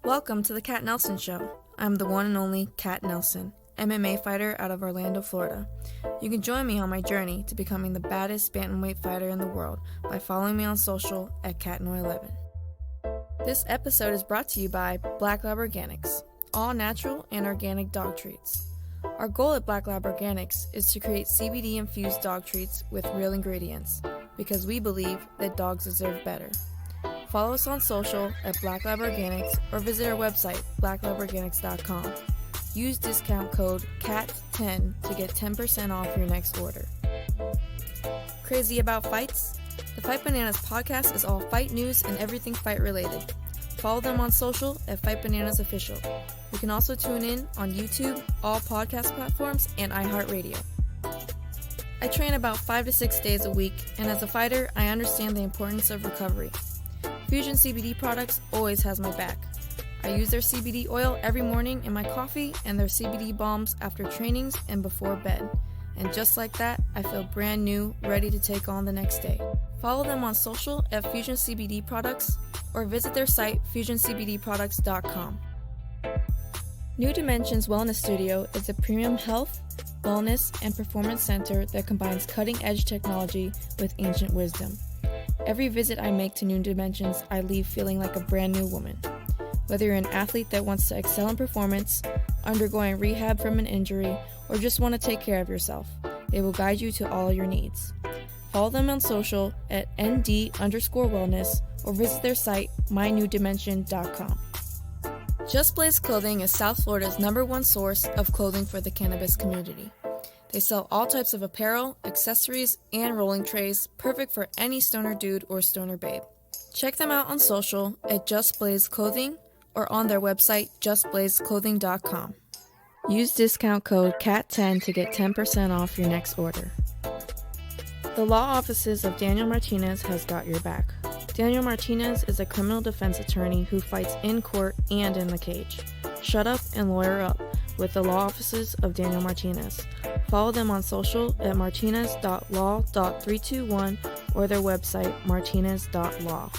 Welcome to the Kat Nelson Show. I'm the one and only Kat Nelson, MMA fighter out of Orlando, Florida. You can join me on my journey to becoming the baddest bantamweight fighter in the world by following me on social at KatNoy11. This episode is brought to you by Black Lab Organics, all natural and organic dog treats. Our goal at Black Lab Organics is to create CBD-infused dog treats with real ingredients, because we believe that dogs deserve better. Follow us on social at Black Lab Organics or visit our website, blacklaborganics.com. Use discount code CAT10 to get 10% off your next order. Crazy about fights? The Fight Bananas podcast is all fight news and everything fight related. Follow them on social at Fight Bananas Official. You can also tune in on YouTube, all podcast platforms, and iHeartRadio. I train about 5 to 6 days a week, and as a fighter, I understand the importance of recovery. Fusion CBD products always has my back. I use their CBD oil every morning in my coffee and their CBD balms after trainings and before bed. And just like that, I feel brand new, ready to take on the next day. Follow them on social at Fusion CBD Products or visit their site fusioncbdproducts.com. New Dimensions Wellness Studio is a premium health, wellness, and performance center that combines cutting-edge technology with ancient wisdom. Every visit I make to New Dimensions, I leave feeling like a brand new woman. Whether you're an athlete that wants to excel in performance, undergoing rehab from an injury, or just want to take care of yourself, they will guide you to all your needs. Follow them on social at nd_wellness or visit their site mynewdimension.com. Just Blaze Clothing is South Florida's #1 source of clothing for the cannabis community. They sell all types of apparel, accessories, and rolling trays, perfect for any stoner dude or stoner babe. Check them out on social at Just Blaze Clothing or on their website justblazeclothing.com. Use discount code CAT10 to get 10% off your next order. The law offices of Daniel Martinez has got your back. Daniel Martinez is a criminal defense attorney who fights in court and in the cage. Shut up and lawyer up with the law offices of Daniel Martinez. Follow them on social at martinez.law.321 or their website martinez.law.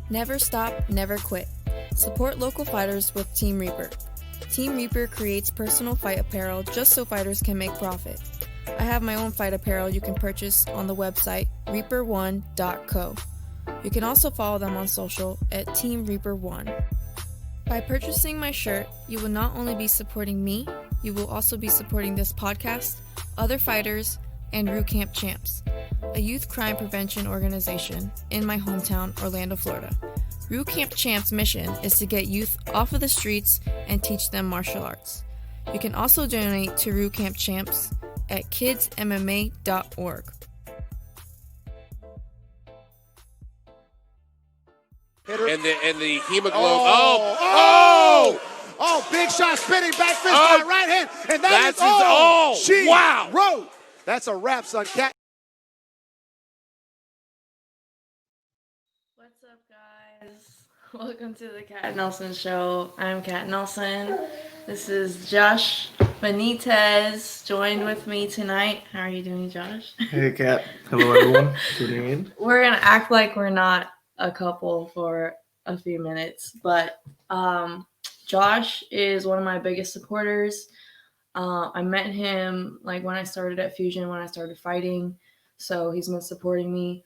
Never stop, never quit. Support local fighters with Team Reaper. Team Reaper creates personal fight apparel just so fighters can make profit. I have my own fight apparel you can purchase on the website reaper1.co. You can also follow them on social at Team Reaper1. By purchasing my shirt, you will not only be supporting me, you will also be supporting this podcast, other fighters, and Rue Camp Champs, a youth crime prevention organization in my hometown, Orlando, Florida. Rue Camp Champs' mission is to get youth off of the streets and teach them martial arts. You can also donate to Rue Camp Champs at kidsmma.org. And the hemoglobin. Oh, big shot, spinning back fist by right hand. And that's all. She Wow. wrote. That's a wrap, son. Cat. What's up, guys? Welcome to the Kat Nelson Show. I'm Kat Nelson. This is Josh Benitez, joined with me tonight. How are you doing, Josh? Hey, Kat. Hello, everyone. Tuning in. We're going to act like we're not a couple for a few minutes, but Josh is one of my biggest supporters. I met him like when I started at Fusion, when I started fighting, so he's been supporting me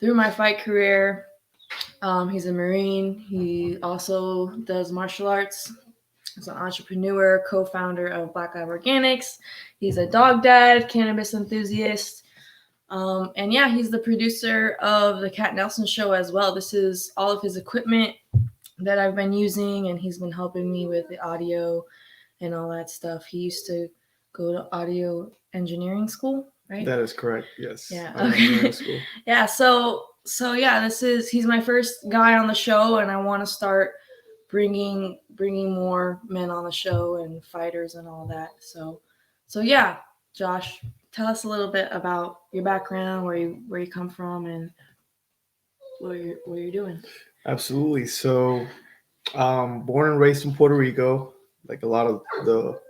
through my fight career. He's a Marine. He also does martial arts. He's an entrepreneur, co-founder of Black Lab Organics. He's a dog dad, cannabis enthusiast. And yeah, he's the producer of the Kat Nelson Show as well. This is all of his equipment that I've been using, and he's been helping me with the audio and all that stuff. He used to go to audio engineering school, right? That is correct. Yes. Yeah. Okay. School. Yeah. So yeah, he's my first guy on the show, and I want to start bringing more men on the show and fighters and all that. So yeah, Josh, tell us a little bit about your background, where you come from, and what you're doing. Absolutely. So, born and raised in Puerto Rico, like a lot of the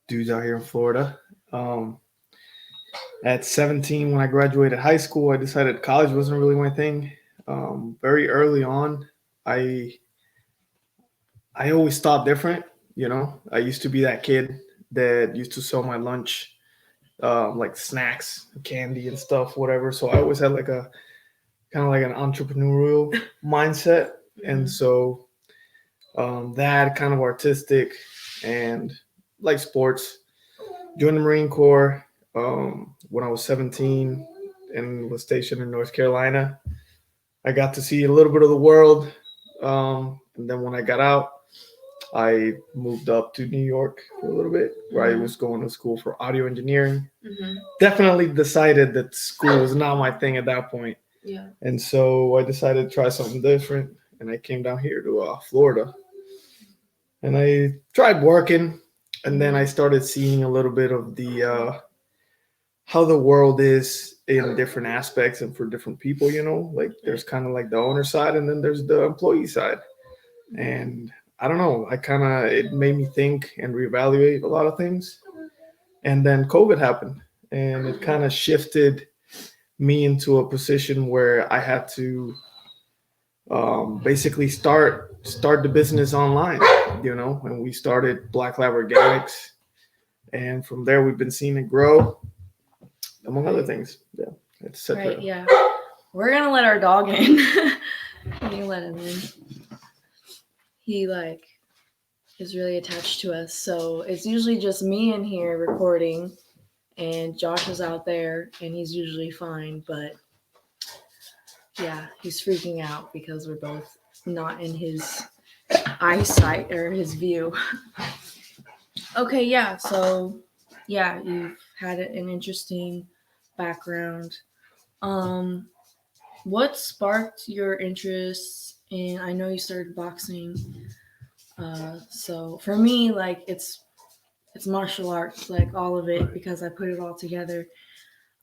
dudes out here in Florida. At 17, when I graduated high school, I decided college wasn't really my thing. Very early on, I I always thought different. I used to be that kid that used to sell my lunch, like snacks, candy, and stuff, whatever. So I always had like a kind of like an entrepreneurial mindset, and so that kind of artistic and like sports. Joined the Marine Corps when I was 17 and was stationed in North Carolina. I got to see a little bit of the world, and then when I got out, I moved up to New York for a little bit, where I was going to school for audio engineering. Definitely decided that school was not my thing at that point. Yeah. And so I decided to try something different, and I came down here to Florida. And I tried working, and then I started seeing a little bit of the how the world is in different aspects and for different people. Like there's kind of like the owner side, and then there's the employee side. And I don't know, it made me think and reevaluate a lot of things. And then COVID happened, and it kind of shifted me into a position where I had to basically start the business online, and we started Black Lab Organics, and from there we've been seeing it grow, among other things. Yeah, etc. Right. Yeah. We're gonna let our dog in. You let him in. He is really attached to us, so it's usually just me in here recording, and Josh is out there, and he's usually fine, but yeah, he's freaking out because we're both not in his eyesight or his view. Okay, yeah, so yeah, you've had an interesting background. What sparked your interest in? I know you started boxing. So for me, it's martial arts, like all of it, because I put it all together.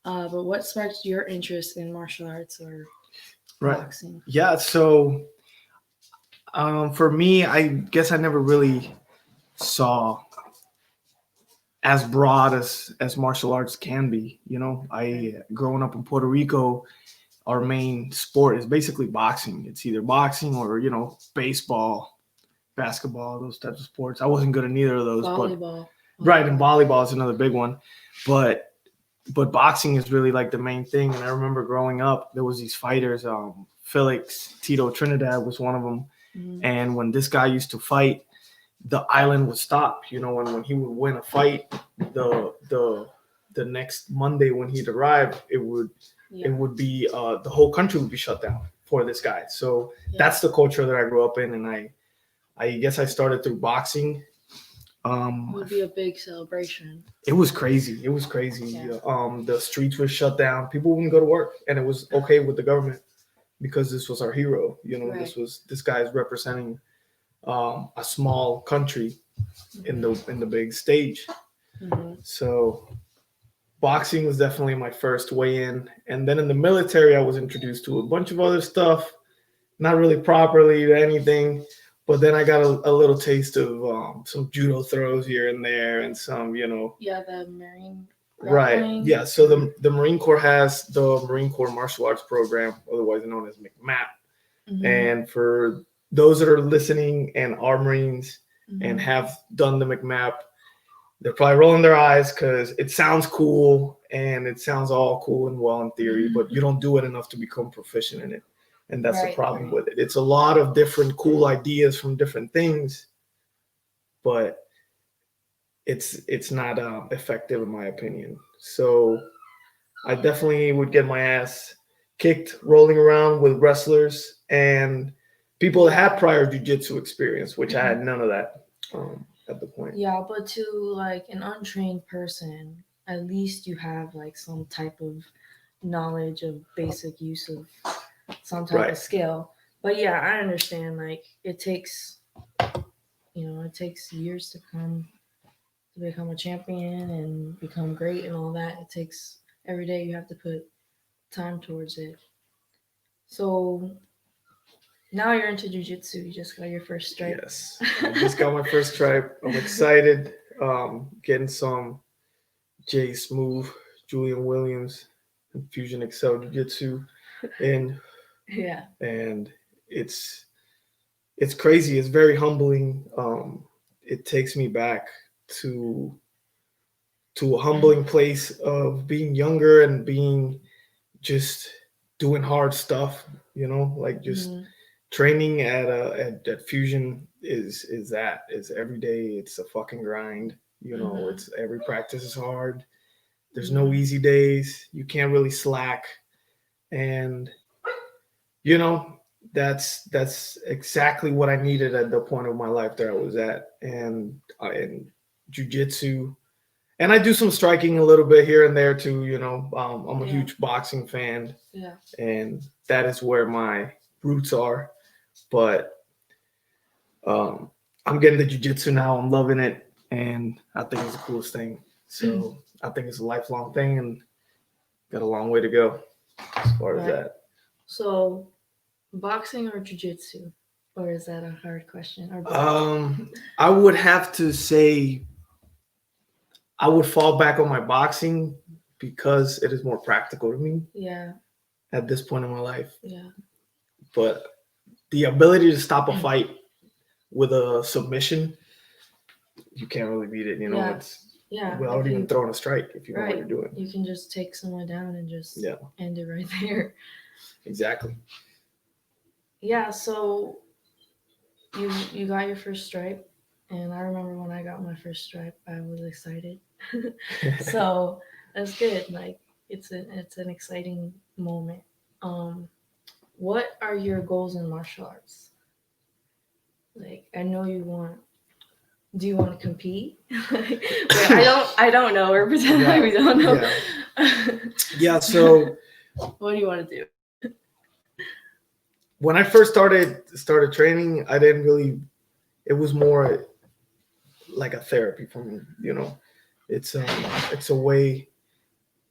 But what sparked your interest in martial arts or boxing? Yeah, so for me, I guess I never really saw as broad as martial arts can be. I growing up in Puerto Rico, our main sport is basically boxing. It's either boxing or baseball, basketball, those types of sports. I wasn't good at neither of those. Volleyball. Right, and volleyball is another big one, but boxing is really like the main thing. And I remember growing up, there was these fighters. Felix Tito Trinidad was one of them, and when this guy used to fight, the island would stop. And when he would win a fight, the next Monday when he'd arrive, it would be the whole country would be shut down for this guy. So that's the culture that I grew up in, and I guess I started through boxing. It would be a big celebration. It was crazy. Yeah. The streets were shut down. People wouldn't go to work, and it was okay with the government because this was our hero. Right. This guy is representing a small country in the big stage. So boxing was definitely my first way in, and then in the military, I was introduced to a bunch of other stuff, not really properly to anything. But then I got a little taste of some judo throws here and there, and some, Yeah, the Marine. Right. Yeah. So the Marine Corps has the Marine Corps Martial Arts Program, otherwise known as McMAP. And for those that are listening and are Marines and have done the McMAP, they're probably rolling their eyes because it sounds cool and it sounds all cool and well in theory, but you don't do it enough to become proficient in it. And that's the problem with it. It's a lot of different cool ideas from different things, but it's not effective in my opinion. So I definitely would get my ass kicked rolling around with wrestlers and people that had prior jiu-jitsu experience, which I had none of that at the point. Yeah, but to an untrained person, at least you have some type of knowledge of basic use of some type of skill. But yeah, I understand. It takes, it takes years to become a champion and become great and all that. It takes every day. You have to put time towards it. So now you're into jiu-jitsu. You just got your first stripe. Yes, I just got my first stripe. I'm excited. Getting some Jay Smooth, Julian Williams, and Fusion Excel Jiu-Jitsu in. Yeah. And it's it's crazy. It's very humbling. It takes me back to a humbling place of being younger and being just doing hard stuff, like just training at Fusion is every day. It's a fucking grind. It's every practice is hard. There's no easy days. You can't really slack. And that's exactly what I needed at the point of my life that I was at. And jiu-jitsu, and I do some striking a little bit here and there too. I'm a huge boxing fan, and that is where my roots are. But I'm getting the jiu-jitsu now. I'm loving it, and I think it's the coolest thing. So I think it's a lifelong thing, and got a long way to go as far as that. So, boxing or jiu-jitsu? Or is that a hard question? I would have to say I would fall back on my boxing because it is more practical to me. Yeah. At this point in my life. Yeah. But the ability to stop a fight with a submission, you can't really beat it. It's without even throwing a strike if you know what you're doing. You can just take someone down and just end it right there. Exactly. Yeah, so you got your first stripe, and I remember when I got my first stripe, I was excited. So that's good. Like it's an exciting moment. What are your goals in martial arts? Like I know you want. Do you want to compete? Wait, I don't know. We're pretending like we don't know. Yeah. So what do you want to do? When I first started training, I didn't really. It was more like a therapy for me. It's a way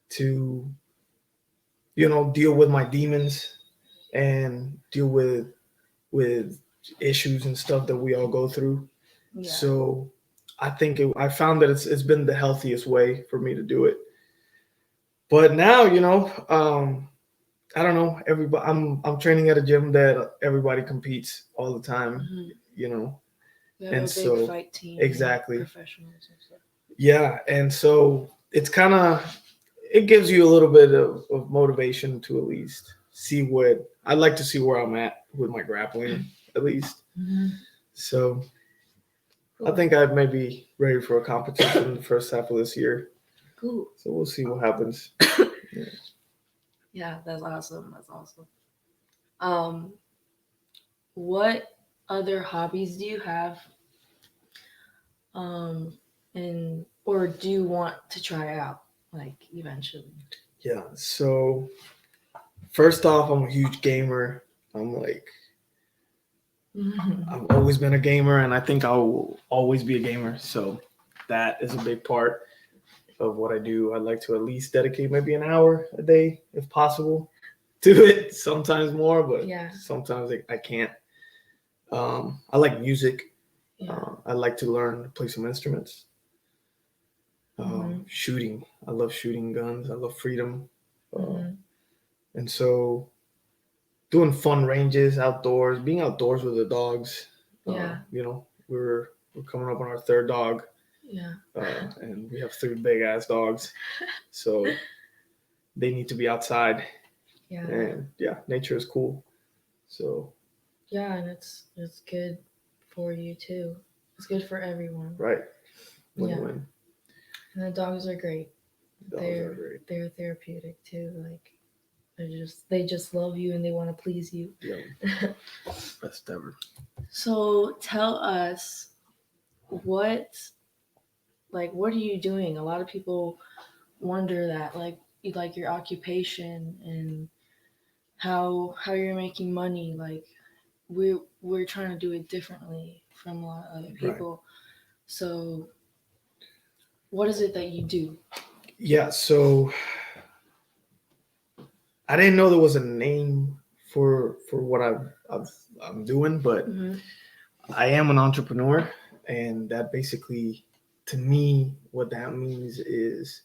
to deal with my demons and deal with issues and stuff that we all go through. Yeah. So I think I found that it's been the healthiest way for me to do it. But now, I don't know. Everybody, I'm training at a gym that everybody competes all the time. And so fight team, exactly, professionals and stuff. Yeah, and so it gives you a little bit of motivation to at least see I'd like to see where I'm at with my grappling at least. So cool. I think I may be ready for a competition in the first half of this year. Cool. So we'll see what happens. Yeah, that's awesome. What other hobbies do you have? Or do you want to try out eventually? Yeah. So first off, I'm a huge gamer. I've always been a gamer, and I think I will always be a gamer. So that is a big part of what I do. I'd like to at least dedicate maybe an hour a day, if possible, to it. Sometimes more, but sometimes I can't. I like music. Yeah. I like to learn to play some instruments. Shooting. I love shooting guns. I love freedom. And so doing fun ranges outdoors, being outdoors with the dogs. We're coming up on our third dog. Yeah. And we have 3 big ass dogs. So they need to be outside. Yeah. And nature is cool. So yeah, and it's good for you too. It's good for everyone. Right. Win-win. And the dogs are great. They're therapeutic too. Like they just love you and they want to please you. Yeah. Best ever. So tell us what are you doing? A lot of people wonder that like your occupation and how you're making money. Like we're trying to do it differently from a lot of other people. Right. So what is it that you do? Yeah, so I didn't know there was a name for what I'm doing, but I am an entrepreneur, and that basically, to me, what that means is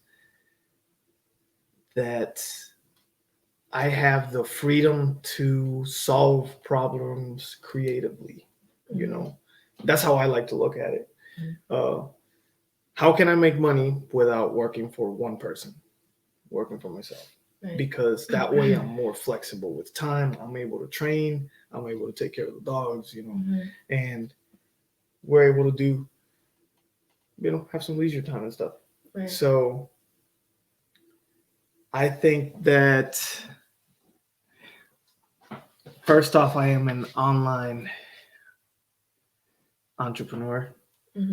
that I have the freedom to solve problems creatively. You know, that's how I like to look at it. How can I make money without working for one person, working for myself? Right. Because that way I'm more flexible with time. I'm able to train. I'm able to take care of the dogs, you know, and we're able to do, you know, have some leisure time and stuff. Right. So I think that first off, I am an online entrepreneur.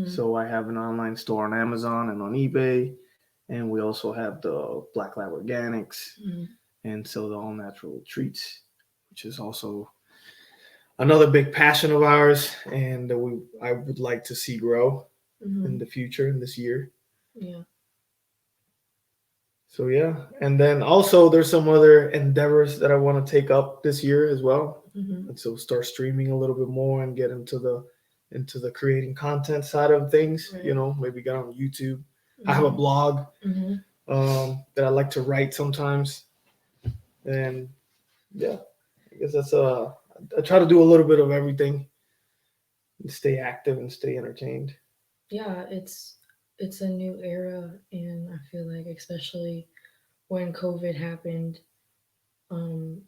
So I have an online store on Amazon and on eBay. And we also have the Black Lab Organics and sell the all natural treats, which is also another big passion of ours. And I would like to see grow in the future, in this year. Yeah. So yeah, and then also there's some other endeavors that I want to take up this year as well, and so start streaming a little bit more and get into the creating content side of things. Right. You know, maybe get on YouTube. I have a blog that I like to write sometimes, and yeah, I guess that's I try to do a little bit of everything and stay active and stay entertained. Yeah, it's a new era, and I feel like especially when COVID happened, you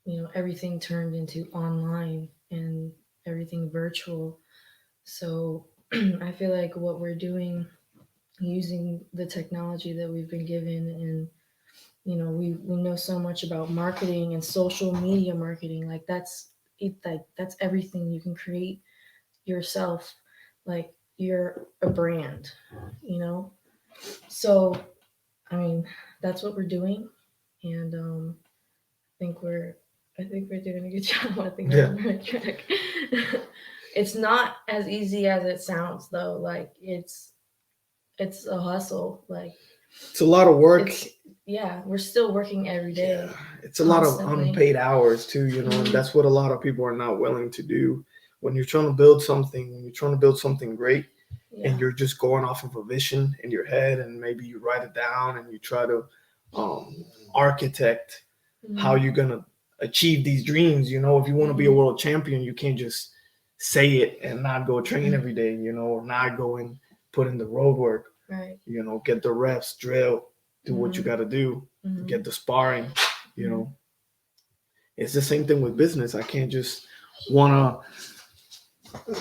know, everything turned into online and everything virtual. So I feel like what we're doing, using the technology that we've been given, and you know, we know so much about marketing and social media marketing. Like that's everything. You can create yourself, like you're a brand, you know. So I mean, that's what we're doing, and I think we're doing a good job. I think we're on the right track. It's not as easy as it sounds, though. Like it's a hustle. Like it's a lot of work. Yeah, we're still working every day. Yeah, it's a lot of unpaid hours too, you know, and that's what a lot of people are not willing to do. When you're trying to build something great, and you're just going off of a vision in your head, and maybe you write it down and you try to architect how you're gonna achieve these dreams. You know, if you want to be a world champion, you can't just say it and not go train every day, you know, or not go and put in the road work. Right. You know, get the reps, drill, do what you got to do, get the sparring. You know, it's the same thing with business. I can't just want to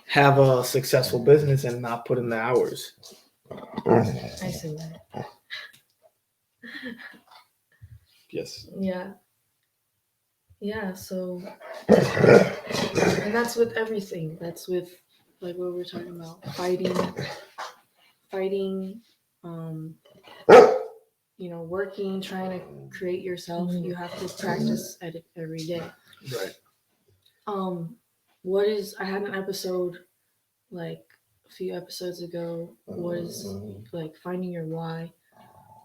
have a successful business and not put in the hours. I see that. Yes. Yeah. Yeah. So, and that's with everything. That's with like what we're talking about, fighting, you know, working, trying to create yourself. You have to practice at it every day. Right. I had an episode like a few episodes ago, was like finding your why.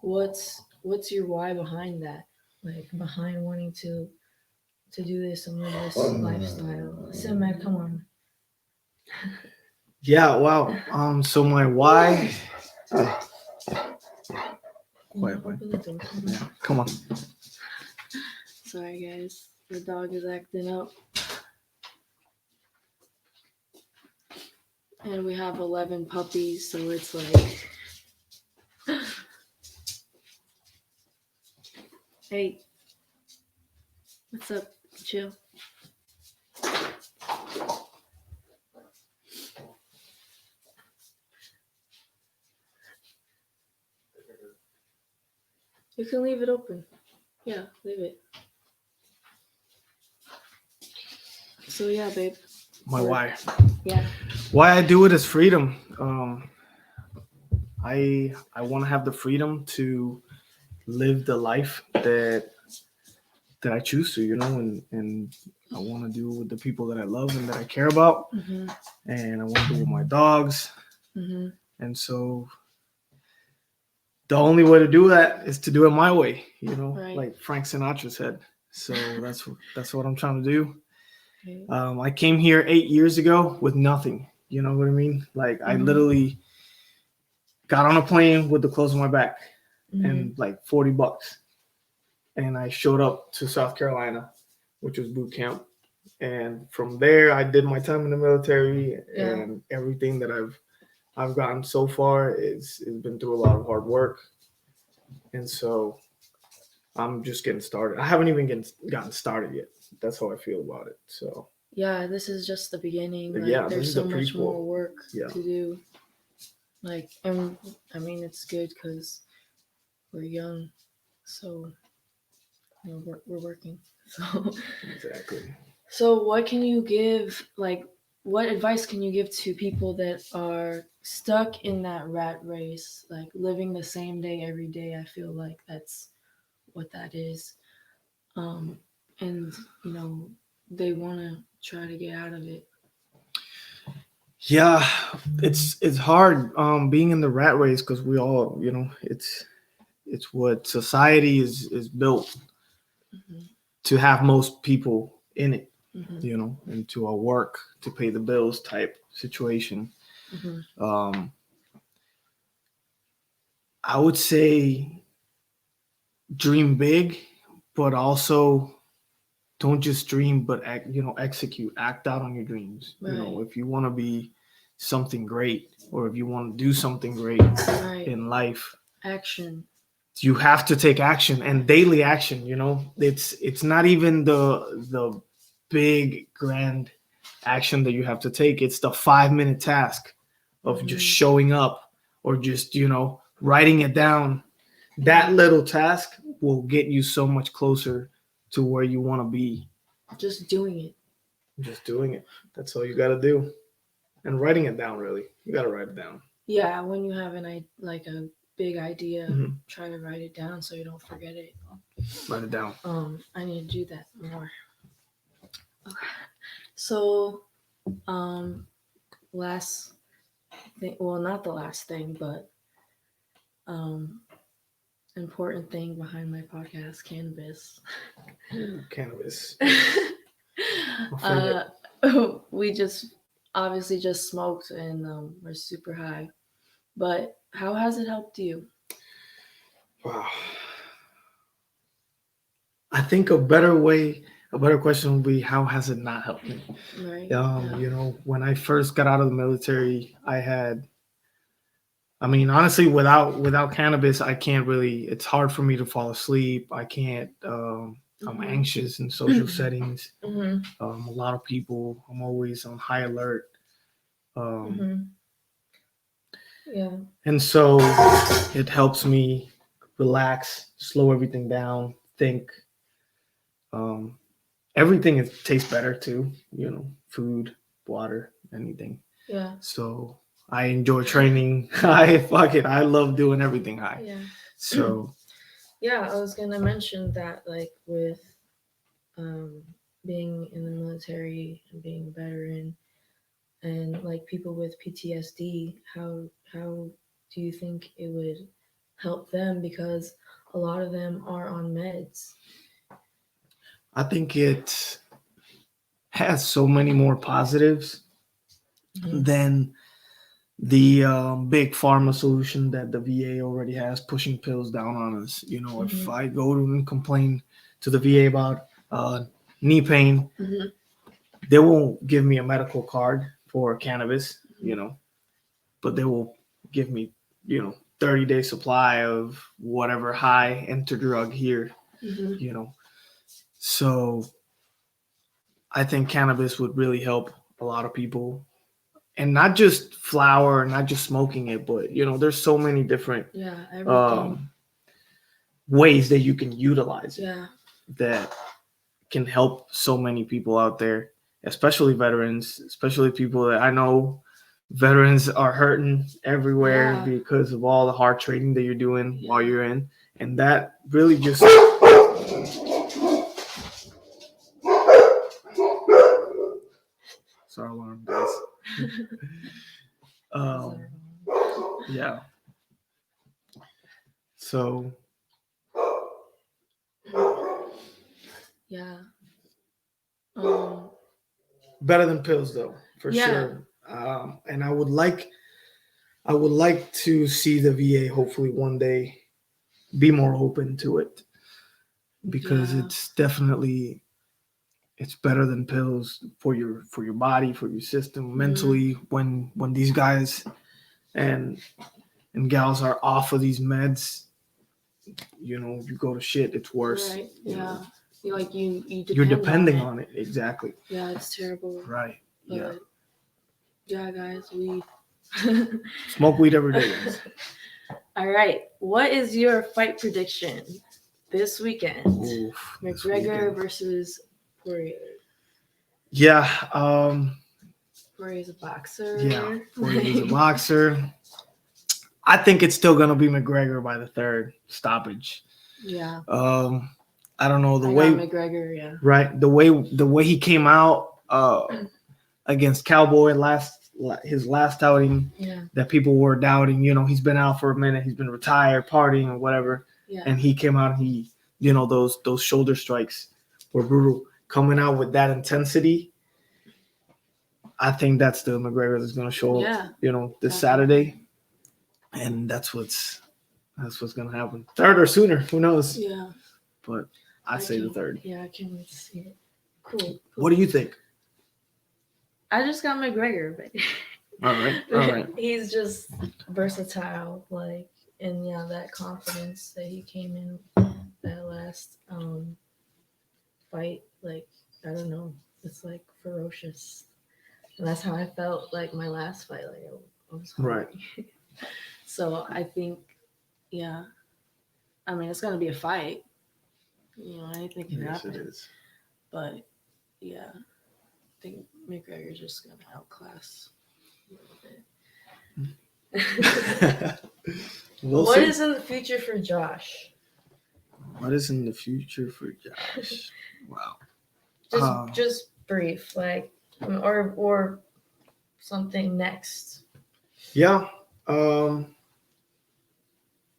What's your why behind that? Like behind wanting to do this and live this lifestyle. Simed, come on. Yeah, wow. So my why. Quiet, boy. Open the door. Yeah, come on. Sorry, guys. The dog is acting up. And we have 11 puppies, so it's like... Hey. What's up? Chill. You can leave it open. Yeah, leave it. So yeah, babe. My why. Yeah. Why I do it is freedom. I want to have the freedom to live the life that I choose to, you know, and I want to do it with the people that I love and that I care about, and I want to do it with my dogs, and so the only way to do that is to do it my way, you know, like Frank Sinatra said. So that's what I'm trying to do. I came here 8 years ago with nothing. You know what I mean? Like I literally got on a plane with the clothes on my back and like $40. And I showed up to South Carolina, which was boot camp. And from there, I did my time in the military, Yeah. and everything that I've gotten so far is been through a lot of hard work. And so I'm just getting started. I haven't even gotten started yet. That's how I feel about it. So Yeah, this is just the beginning. Like, yeah, this there's is so the much prequel. more work Yeah. to do. Like, and I mean, it's good because we're young, so you know, we're working. So, Exactly. so what can you give? Like, what advice can you give to people that are stuck in that rat race, like living the same day every day? I feel like that's what that is. And you know, they want to try to get out of it. Yeah, it's hard being in the rat race because we all, you know, it's what society is built Mm-hmm. to have most people in it, Mm-hmm. you know, and to work to pay the bills type situation. Mm-hmm. I would say dream big, but also don't just dream, but act, you know, execute, act out on your dreams. Right. You know, if you want to be something great, or if you want to do something great Right. in life, Action. you have to take action, and daily action. You know, it's not even the big grand action that you have to take. It's the 5 minute task of just showing up, or just, you know, writing it down. That little task will get you so much closer to where you want to be. Just doing it. Just doing it. That's all you got to do. And writing it down, really. You got to write it down. Yeah, when you have like a big idea, Mhm. try to write it down so you don't forget it. Write it down. I need to do that more. Okay. So, last thing, well, not the last thing, but important thing behind my podcast, cannabis. Cannabis. uh, we just obviously just smoked and we're super high. But how has it helped you? Wow. I think a better question would be, how has it not helped me? Right. You know, when I first got out of the military, I mean, honestly, without cannabis, I can't really. It's hard for me to fall asleep. I can't. I'm anxious in social settings. Mm-hmm. A lot of people. I'm always on high alert. Yeah. And so it helps me relax, slow everything down, think. Everything tastes better too. You know, food, water, anything. Yeah. So I enjoy training. I love doing everything high. Yeah. So yeah, I was gonna mention that, like, with being in the military and being a veteran, and like people with PTSD, how do you think it would help them, because a lot of them are on meds? I think it has so many more positives than the big pharma solution that the VA already has, pushing pills down on us. You know, if I go to and complain to the VA about knee pain, they won't give me a medical card for cannabis, you know, but they will give me, you know, 30-day supply of whatever high enter drug here, you know. So I think cannabis would really help a lot of people. And not just flower, not just smoking it, but, you know, there's so many different ways that you can utilize it that can help so many people out there, especially veterans, especially people that I know. Veterans are hurting everywhere because of all the hard training that you're doing while you're in. And that really just... Sorry, alarm, guys. Yeah. So Yeah. Better than pills, though, for sure. And I would like to see the VA hopefully one day be more open to it, because it's definitely it's better than pills for your body, for your system, mentally. When these guys and gals are off of these meds, you know, you go to shit, it's worse. Right. You Yeah. know? You're Depending on it. Exactly. Yeah, it's terrible. Right. Yeah. But yeah, guys, we Smoke weed every day, guys. All right. What is your fight prediction this weekend? Oof, this McGregor weekend. versus Poirier. Yeah. Poirier's a boxer. Yeah. Poirier's a boxer. I think it's still gonna be McGregor by the third stoppage. Yeah. I don't know the I way got McGregor. Yeah. right the way he came out against Cowboy his last outing. Yeah. That people were doubting. You know, he's been out for a minute. He's been retired, partying or whatever. Yeah. And he came out. And he, you know, those shoulder strikes were brutal. Coming out with that intensity, I think that's the McGregor that's going to show up. You know, this Saturday, and that's what's going to happen. Third or sooner, who knows? Yeah. But I say the third. Yeah, I can't wait to see it. Cool. What do you think? I just got McGregor, but All right. He's just versatile, like, and yeah, that confidence that he came in that last fight, like, I don't know, it's like ferocious, and that's how I felt like my last fight, like I was hungry. Right. So I think, yeah, I mean, it's gonna be a fight. You know, anything can happen. Yes, it is. But yeah, I think McGregor's just gonna outclass a little bit. What is in the future for Josh? What is in the future for Josh? Wow. Just brief, like, or something next. Yeah.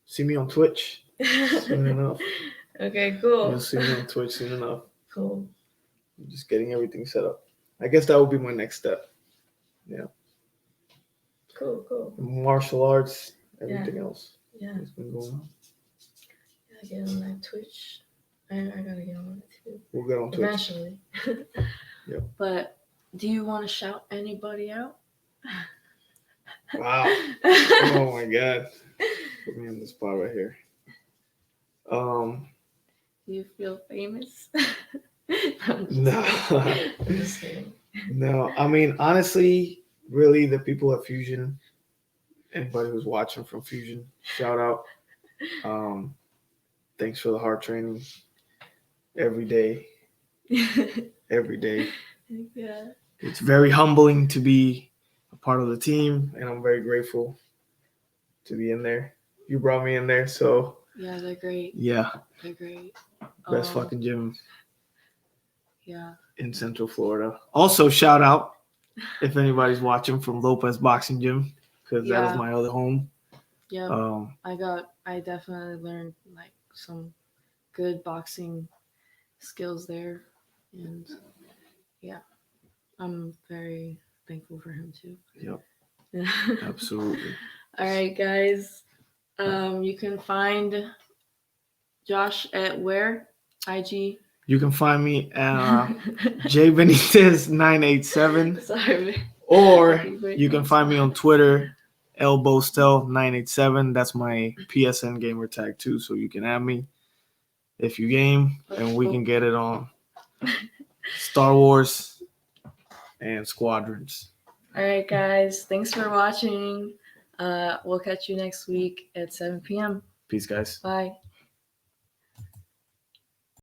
See me on Twitch soon enough. Okay, cool. You'll see me on Twitch soon enough. Cool. I'm just getting everything set up. I guess that would be my next step. Yeah. Cool. Martial arts, everything else. Yeah. What's been going on? I get on that Twitch. I gotta get on it too. We'll get on Twitch. Eventually. Yep. But do you want to shout anybody out? Wow. Oh my God. Put me on the spot right here. You feel famous? No. I'm just kidding. No, I mean, honestly, really, the people at Fusion, anybody who's watching from Fusion, shout out. Thanks for the hard training every day. Every day. Yeah. It's very humbling to be a part of the team, and I'm very grateful to be in there. You brought me in there, so. Yeah, they're great. Yeah. They're great. Best fucking gym. Yeah. In Central Florida. Also, shout out if anybody's watching from Lopez Boxing Gym, because that is my other home. Yeah. I definitely learned like some good boxing skills there, and yeah, I'm very thankful for him too. Yep. Absolutely. All right, guys. You can find Josh at where? IG. You can find me at J Benitez 987. Sorry. Or you can find me on Twitter, Bostel 987. That's my PSN gamer tag too, so you can add me if you game, and we can get it on Star Wars and Squadrons. All right, guys. Thanks for watching. We'll catch you next week at 7 p.m. Peace, guys. Bye.